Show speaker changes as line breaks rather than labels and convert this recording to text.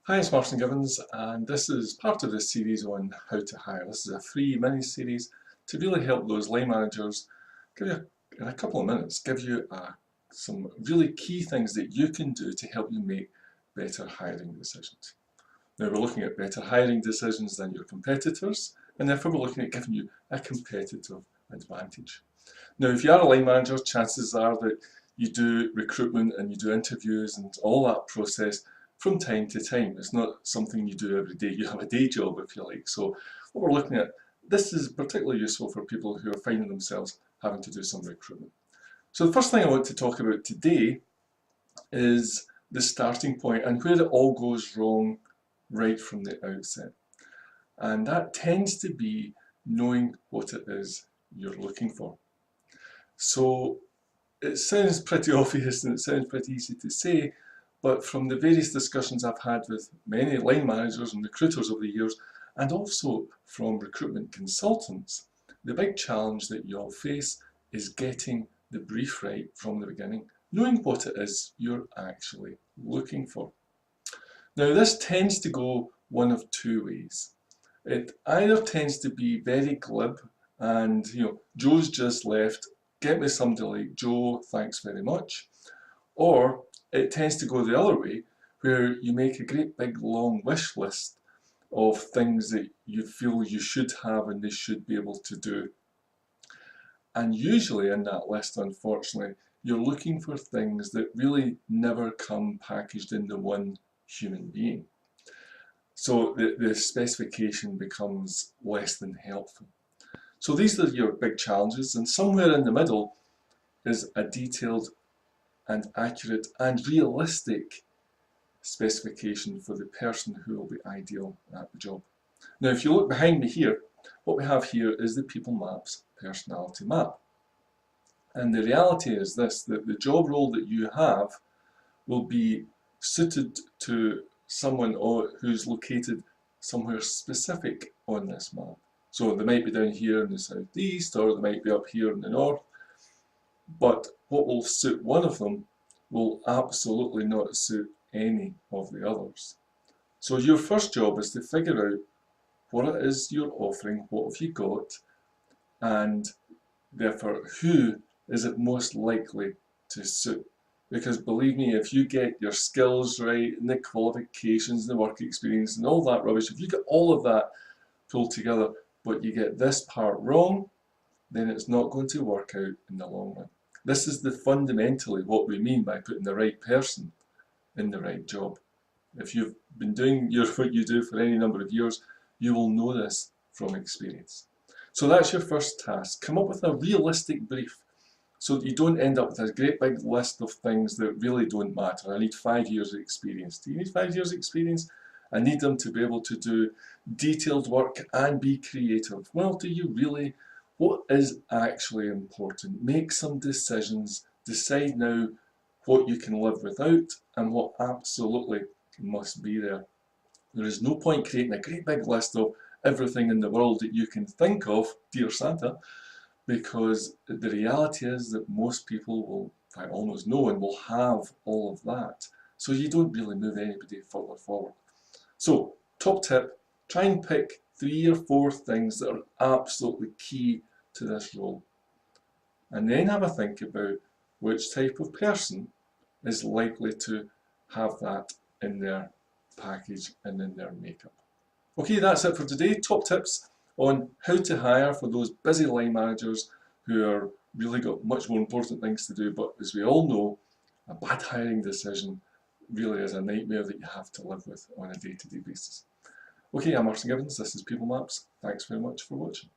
Hi, it's Martin Gibbons, and this is part of this series on how to hire. This is a free mini-series to really help those line managers, give you, in a couple of minutes, give you some really key things that you can do to help you make better hiring decisions. Now, we're looking at better hiring decisions than your competitors, and therefore we're looking at giving you a competitive advantage. Now, if you are a line manager, chances are that you do recruitment and you do interviews and all that process from time to time. It's not something you do every day. You have a day job, if you like. So what we're looking at, this is particularly useful for people who are finding themselves having to do some recruitment. So the first thing I want to talk about today is the starting point and where it all goes wrong right from the outset. And that tends to be knowing what it is you're looking for. So it sounds pretty obvious and it sounds pretty easy to say, but from the various discussions I've had with many line managers and recruiters over the years, and also from recruitment consultants, the big challenge that you'll face is getting the brief right from the beginning, knowing what it is you're actually looking for. Now, this tends to go one of two ways. It either tends to be very glib and, Joe's just left, get me somebody like Joe, thanks very much. Or it tends to go the other way, where you make a great big long wish list of things that you feel you should have and they should be able to do. And usually in that list, unfortunately, you're looking for things that really never come packaged into one human being. So the specification becomes less than helpful. So these are your big challenges, and somewhere in the middle is a detailed and accurate and realistic specification for the person who will be ideal at the job. Now, if you look behind me here, what we have here is the People Maps personality map. And the reality is this, that the job role that you have will be suited to someone who's located somewhere specific on this map. So they might be down here in the southeast, or they might be up here in the north, but what will suit one of them will absolutely not suit any of the others. So your first job is to figure out what it is you're offering, what have you got, and therefore who is it most likely to suit. Because believe me, if you get your skills right, and the qualifications, and the work experience, and all that rubbish, if you get all of that pulled together, but you get this part wrong, then it's not going to work out in the long run. This is fundamentally what we mean by putting the right person in the right job. If you've been doing what you do for any number of years, you will know this from experience. So that's your first task. Come up with a realistic brief so that you don't end up with a great big list of things that really don't matter. I need 5 years of experience. Do you need 5 years of experience? I need them to be able to do detailed work and be creative. Well, do you really? What is actually important? Make some decisions. Decide now what you can live without and what absolutely must be there. There is no point creating a great big list of everything in the world that you can think of, dear Santa, because the reality is that most people will, in fact almost no one, will have all of that. So you don't really move anybody further forward. So, top tip, try and pick 3 or 4 things that are absolutely key to this role. And then have a think about which type of person is likely to have that in their package and in their makeup. Okay, that's it for today. Top tips on how to hire for those busy line managers who are really got much more important things to do, but as we all know, a bad hiring decision really is a nightmare that you have to live with on a day-to-day basis. Okay, I'm Martin Gibbons, this is People Maps. Thanks very much for watching.